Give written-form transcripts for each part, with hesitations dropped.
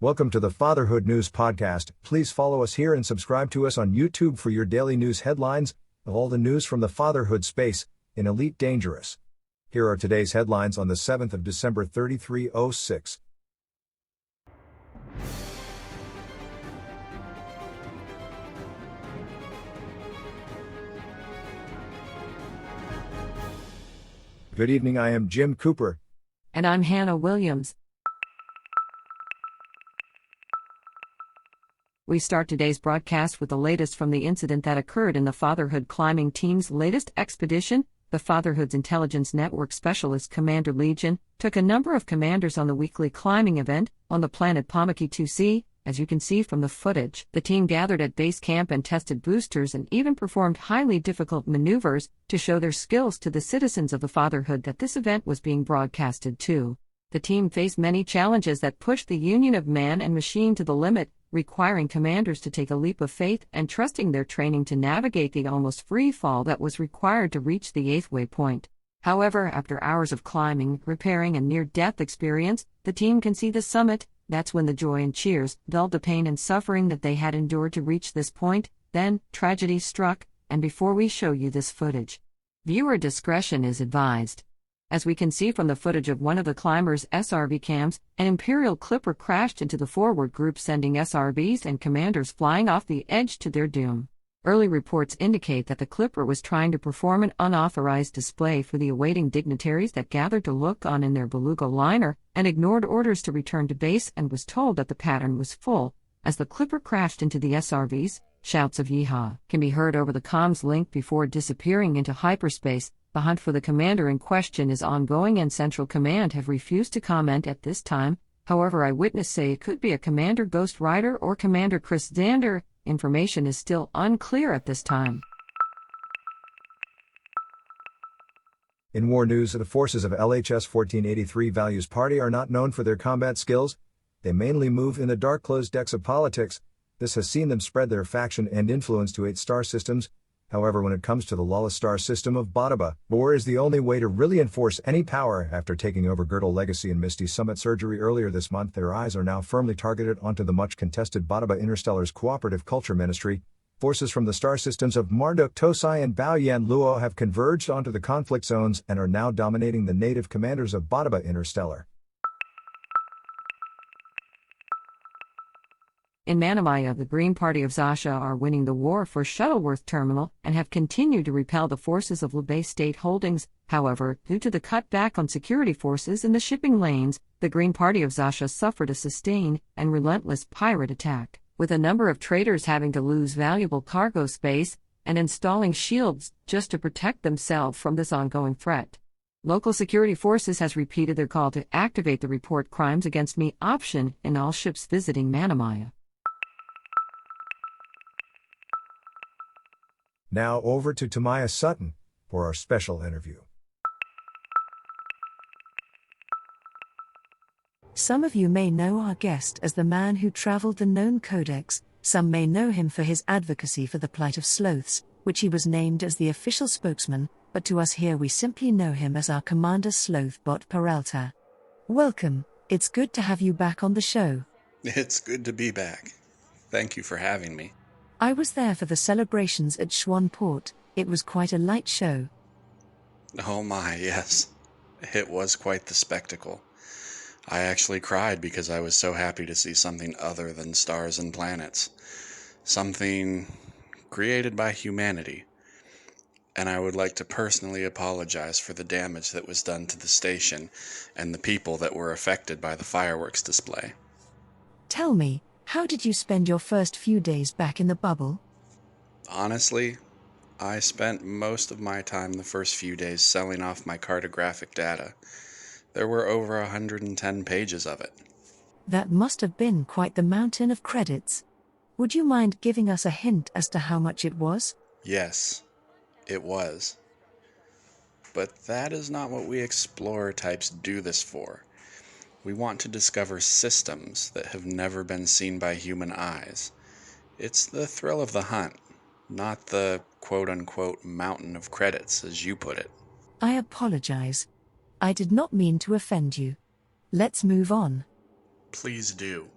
Welcome to the Fatherhood News Podcast. Please follow us here and subscribe to us on YouTube for your daily news headlines of all the news from the fatherhood space in Elite Dangerous. Here are today's headlines on the 7th of December 3306. Good evening, I am Jim Cooper. And I'm Hannah Williams. We start today's broadcast with the latest from the incident that occurred in the Fatherhood climbing team's latest expedition. The Fatherhood's intelligence network specialist Commander Legion took a number of commanders on the weekly climbing event on the planet Pomaki 2C. As you can see from the footage, the team gathered at base camp and tested boosters and even performed highly difficult maneuvers to show their skills to the citizens of the Fatherhood that this event was being broadcasted to. The team faced many challenges that pushed the union of man and machine to the limit, requiring commanders to take a leap of faith and trusting their training to navigate the almost free fall that was required to reach the 8th waypoint. However, after hours of climbing, repairing, and near-death experience, the team can see the summit. That's when the joy and cheers dulled the pain and suffering that they had endured to reach this point. Then, tragedy struck, and before we show you this footage, viewer discretion is advised. As we can see from the footage of one of the climbers' SRV cams, an Imperial Clipper crashed into the forward group, sending SRVs and commanders flying off the edge to their doom. Early reports indicate that the Clipper was trying to perform an unauthorized display for the awaiting dignitaries that gathered to look on in their beluga liner and ignored orders to return to base and was told that the pattern was full. As the Clipper crashed into the SRVs, shouts of "Yeehaw" can be heard over the comms link before disappearing into hyperspace. The hunt for the commander in question is ongoing and Central Command have refused to comment at this time. However, eyewitnesses say it could be a Commander Ghost Rider or Commander Chris Zander. Information is still unclear at this time. In war news, the forces of LHS 1483 Values Party are not known for their combat skills. They mainly move in the dark closed decks of politics. This has seen them spread their faction and influence to 8 star systems. However, when it comes to the lawless star system of Badaba, war is the only way to really enforce any power. After taking over Girdle Legacy and Misty Summit Surgery earlier this month, their eyes are now firmly targeted onto the much-contested Badaba Interstellar's Cooperative Culture Ministry. Forces from the star systems of Marduk Tosai and Baoyan Luo have converged onto the conflict zones and are now dominating the native commanders of Badaba Interstellar. In Manamaya, the Green Party of Zasha are winning the war for Shuttleworth Terminal and have continued to repel the forces of Labay State Holdings. However, due to the cutback on security forces in the shipping lanes, the Green Party of Zasha suffered a sustained and relentless pirate attack, with a number of traders having to lose valuable cargo space and installing shields just to protect themselves from this ongoing threat. Local security forces has repeated their call to activate the Report Crimes Against Me option in all ships visiting Manamaya. Now over to Tamaya Sutton for our special interview. Some of you may know our guest as the man who traveled the known codex. Some may know him for his advocacy for the plight of sloths, which he was named as the official spokesman, but to us here we simply know him as our Commander Slothbot Peralta. Welcome, it's good to have you back on the show. It's good to be back. Thank you for having me. I was there for the celebrations at Schwan Port. It was quite a light show. Oh my, yes. It was quite the spectacle. I actually cried because I was so happy to see something other than stars and planets. Something created by humanity. And I would like to personally apologize for the damage that was done to the station and the people that were affected by the fireworks display. Tell me, how did you spend your first few days back in the bubble? Honestly, I spent most of my time the first few days selling off my cartographic data. There were over 110 pages of it. That must have been quite the mountain of credits. Would you mind giving us a hint as to how much it was? Yes, it was. But that is not what we explorer types do this for. We want to discover systems that have never been seen by human eyes. It's the thrill of the hunt, not the quote-unquote mountain of credits, as you put it. I apologize. I did not mean to offend you. Let's move on. Please do.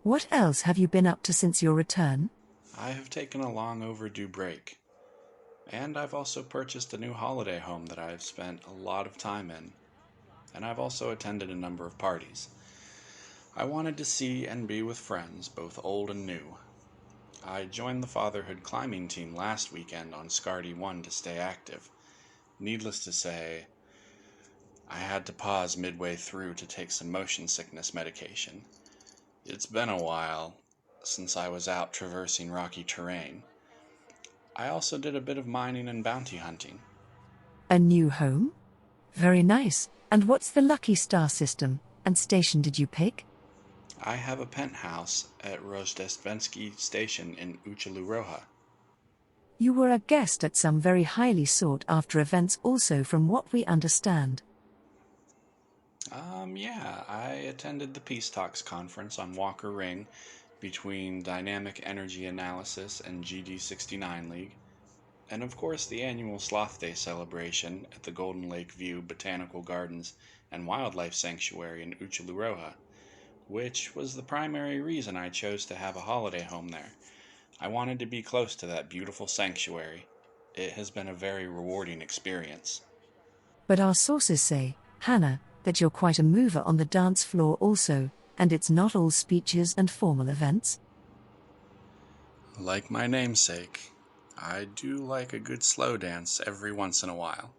What else have you been up to since your return? I have taken a long overdue break. And I've also purchased a new holiday home that I've spent a lot of time in. And I've also attended a number of parties. I wanted to see and be with friends, both old and new. I joined the Fatherhood climbing team last weekend on Scardy 1 to stay active. Needless to say, I had to pause midway through to take some motion sickness medication. It's been a while since I was out traversing rocky terrain. I also did a bit of mining and bounty hunting. A new home? Very nice. And what's the lucky star system and station did you pick? I have a penthouse at Rojdestvensky Station in Uchaluroha. You were a guest at some very highly sought after events also from what we understand. Yeah, I attended the Peace Talks conference on Walker Ring between Dynamic Energy Analysis and GD69 League, and of course the annual Sloth Day celebration at the Golden Lake View Botanical Gardens and Wildlife Sanctuary in Uchaluroha, which was the primary reason I chose to have a holiday home there. I wanted to be close to that beautiful sanctuary. It has been a very rewarding experience. But our sources say, Hannah, that you're quite a mover on the dance floor also, and it's not all speeches and formal events. Like my namesake, I do like a good slow dance every once in a while.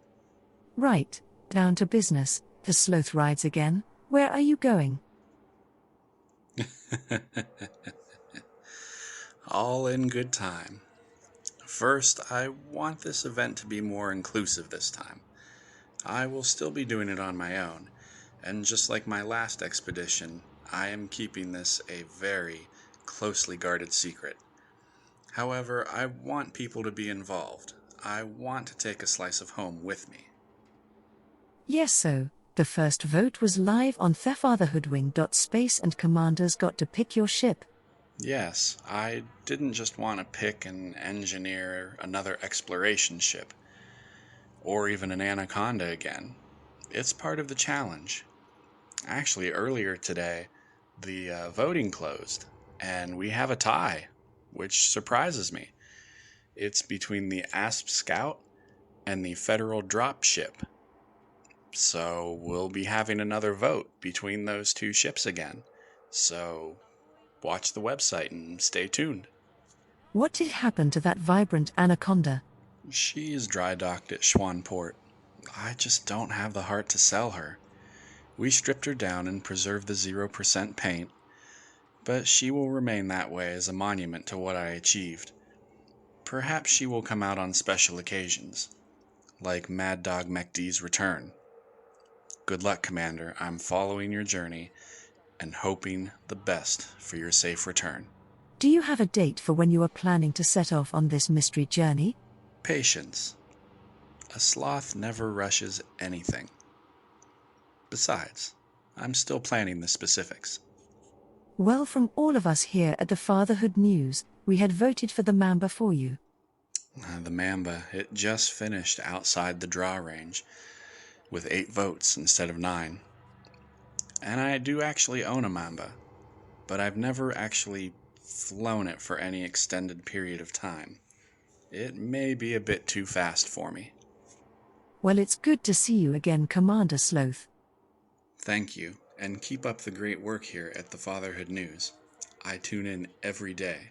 Right, down to business, the sloth rides again. Where are you going? All in good time. First, I want this event to be more inclusive this time. I will still be doing it on my own, and just like my last expedition, I am keeping this a very closely guarded secret. However, I want people to be involved. I want to take a slice of home with me. Yes, so, the first vote was live on thefatherhoodwing.space and commanders got to pick your ship. Yes, I didn't just want to pick and engineer another exploration ship, or even an anaconda again. It's part of the challenge. Actually, earlier today, the voting closed, and we have a tie, which surprises me. It's between the Asp Scout and the Federal Drop Ship. So we'll be having another vote between those two ships again. So watch the website and stay tuned. What did happen to that vibrant anaconda? She is dry docked at Schwanport. I just don't have the heart to sell her. We stripped her down and preserved the 0% paint, but she will remain that way as a monument to what I achieved. Perhaps she will come out on special occasions, like Mad Dog MacD's return. Good luck, Commander. I'm following your journey and hoping the best for your safe return. Do you have a date for when you are planning to set off on this mystery journey? Patience. A sloth never rushes anything. Besides, I'm still planning the specifics. Well, from all of us here at the Fatherhood News, we had voted for the Mamba for you. The Mamba, it just finished outside the draw range, with 8 votes instead of 9. And I do actually own a Mamba, but I've never actually flown it for any extended period of time. It may be a bit too fast for me. Well, it's good to see you again, Commander Sloth. Thank you, and keep up the great work here at the Fatherhood News. I tune in every day.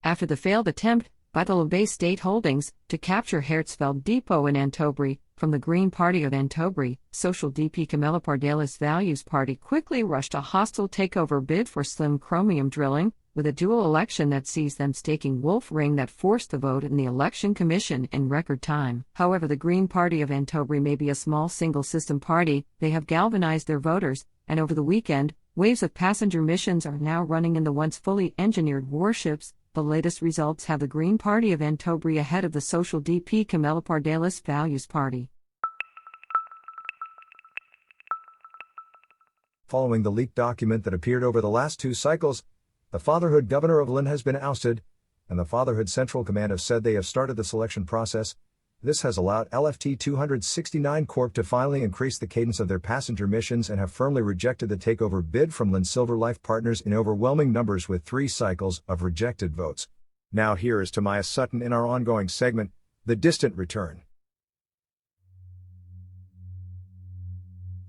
After the failed attempt by the Labay State Holdings to capture Hertzfeld Depot in Antobri from the Green Party of Antobri, Social DP Camilla Pardalis Values Party quickly rushed a hostile takeover bid for Slim Chromium Drilling, with a dual election that sees them staking Wolf Ring that forced the vote in the Election Commission in record time. However, the Green Party of Antobri may be a small single-system party. They have galvanized their voters, and over the weekend, waves of passenger missions are now running in the once fully engineered warships. The latest results have the Green Party of Antobri ahead of the Social DP Camilla Pardalis Values Party. Following the leaked document that appeared over the last 2 cycles, the Fatherhood Governor of Lynn has been ousted, and the Fatherhood Central Command have said they have started the selection process. This has allowed LFT-269 Corp to finally increase the cadence of their passenger missions and have firmly rejected the takeover bid from Lynn Silver Life Partners in overwhelming numbers with 3 cycles of rejected votes. Now here is Tomias Sutton in our ongoing segment, The Distant Return.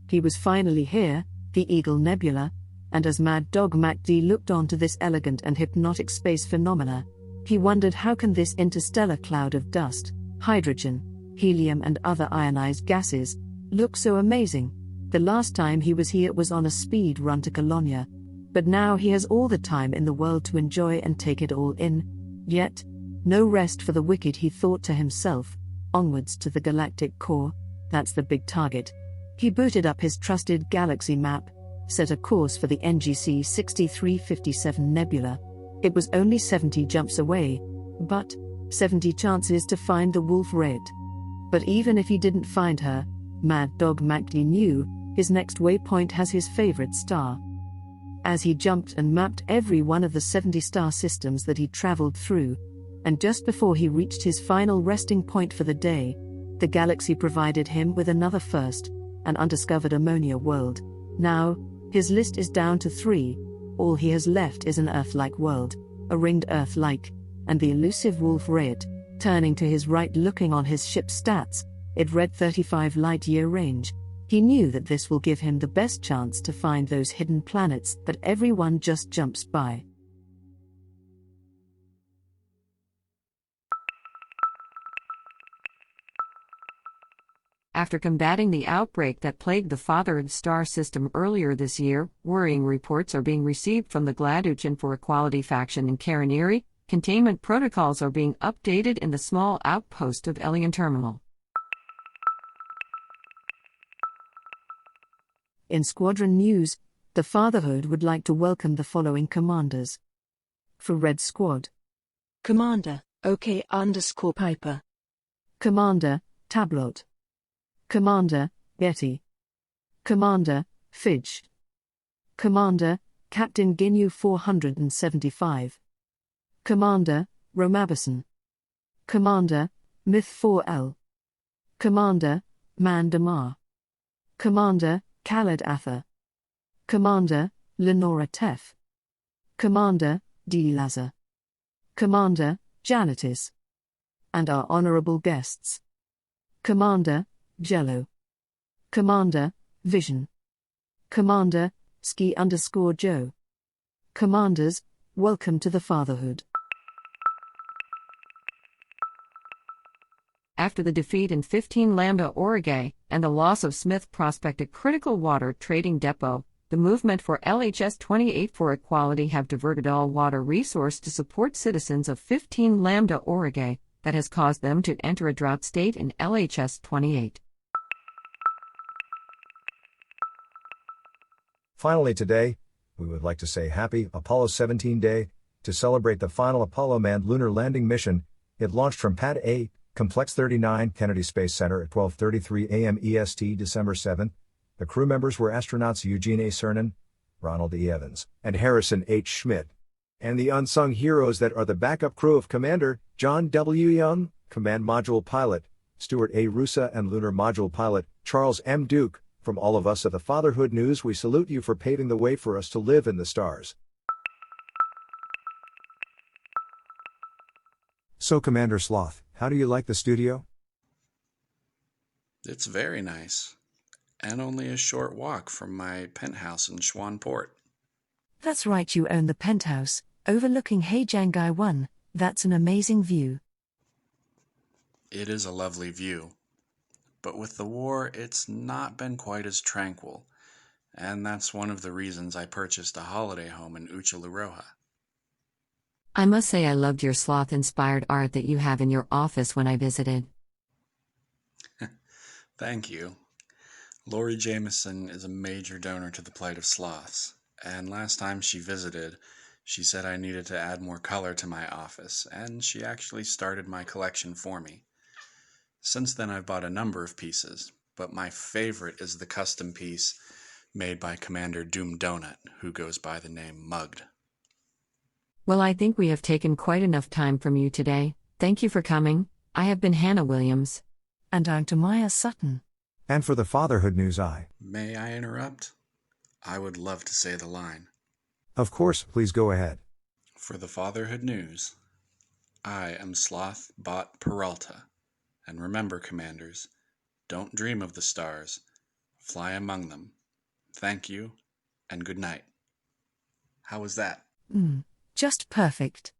He was finally here, the Eagle Nebula, and as Mad Dog MacD looked on to this elegant and hypnotic space phenomena, he wondered how can this interstellar cloud of dust, hydrogen, helium and other ionized gases, look so amazing. The last time he was here it was on a speed run to Colonia, but now he has all the time in the world to enjoy and take it all in. Yet, no rest for the wicked, he thought to himself, onwards to the galactic core, that's the big target. He booted up his trusted galaxy map, set a course for the NGC 6357 Nebula. It was only 70 jumps away, but 70 chances to find the Wolf Red. But even if he didn't find her, Mad Dog MacD knew his next waypoint has his favorite star. As he jumped and mapped every one of the 70 star systems that he traveled through, and just before he reached his final resting point for the day, the galaxy provided him with another first, an undiscovered ammonia world. Now, his list is down to 3. All he has left is an Earth-like world, a ringed Earth-like, and the elusive Wolf Red. Turning to his right, looking on his ship's stats, it read 35 light-year range. He knew that this will give him the best chance to find those hidden planets that everyone just jumps by. After combating the outbreak that plagued the Fatherhood star system earlier this year, worrying reports are being received from the Gladuchin for Equality faction in Karaniri. Containment protocols are being updated in the small outpost of Elian Terminal. In Squadron News, the Fatherhood would like to welcome the following commanders. For Red Squad: Commander, OK_Piper. Commander, Tablot. Commander, Getty. Commander, Fidge. Commander, Captain Ginyu 475. Commander, Romabison. Commander, Myth 4L. Commander, Mandamar. Commander, Khaled Ather. Commander, Lenora Teff. Commander, D. Lazar. Commander, Janitis. And our honorable guests: Commander, Jello. Commander, Vision. Commander, Ski_Joe. Commanders, welcome to the Fatherhood. After the defeat in 15 Lambda Aurigae and the loss of Smith Prospect, a critical water trading depot, the movement for LHS 28 for Equality have diverted all water resource to support citizens of 15 Lambda Aurigae that has caused them to enter a drought state in LHS 28. Finally today, we would like to say Happy Apollo 17 Day. To celebrate the final Apollo manned lunar landing mission, it launched from Pad 8, Complex 39, Kennedy Space Center at 12:33 a.m. EST December 7. The crew members were astronauts Eugene A. Cernan, Ronald E. Evans, and Harrison H. Schmidt. And the unsung heroes that are the backup crew of Commander John W. Young, Command Module Pilot, Stuart A. Rusa, and Lunar Module Pilot Charles M. Duke. From all of us at the Fatherhood News, we salute you for paving the way for us to live in the stars. So Commander Sloth, how do you like the studio? It's very nice, and only a short walk from my penthouse in Schwanport. That's right, you own the penthouse, overlooking Heijangai 1, that's an amazing view. It is a lovely view, but with the war it's not been quite as tranquil, and that's one of the reasons I purchased a holiday home in Uchalaroja. I must say I loved your sloth-inspired art that you have in your office when I visited. Thank you. Lori Jameson is a major donor to the plight of sloths, and last time she visited, she said I needed to add more color to my office, and she actually started my collection for me. Since then I've bought a number of pieces, but my favorite is the custom piece made by Commander Doom Donut, who goes by the name Mugged. Well, I think we have taken quite enough time from you today. Thank you for coming. I have been Hannah Williams. And I'm Tamaya Sutton. And for the Fatherhood News, May I interrupt? I would love to say the line. Of course, please go ahead. For the Fatherhood News, I am Sloth Bot Peralta. And remember, Commanders, don't dream of the stars. Fly among them. Thank you, and good night. How was that? Just perfect.